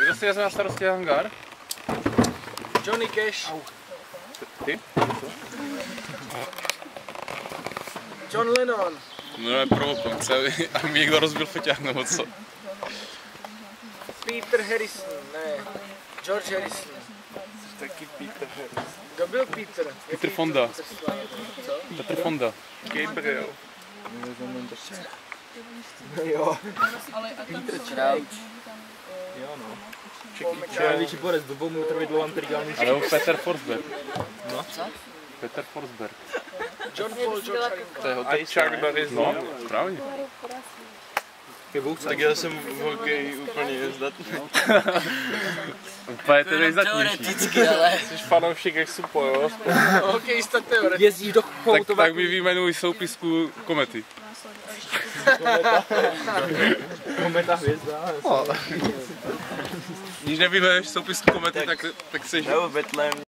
Kdo si vezme na starosti hangár? Johnny Cash. Ty? John Lennon. No ne, provokace, aby mi někdo rozbil foťák nebo co? Peter Harrison, ne. George Harrison. Taky Peter Harrison. Kdo byl Peter? Petr Fonda. Co? Petr Fonda. Gabriel. Jo. Peter Crouch. Jo no. Největší borec, dobou mu trvá dlouhá antrigální. Ale Peter Forsberg. No. Co? Peter Forsberg. John Paul George. To je A hokejista. Chuck Norris, no, správně. Tak já jsem v hokeji úplně nezdatný. Úplně to nejzatnější. Teoreticky, ale... Jsi fanoušek jak supo, jo? Hokejista teoreticky. Jezdíš do Choutova. Tak mi vyjmenuj soupisku komety. Kometa hvězda. Když nevyjmenuješ soupisku komety, tak jsi... Nebo Betlém.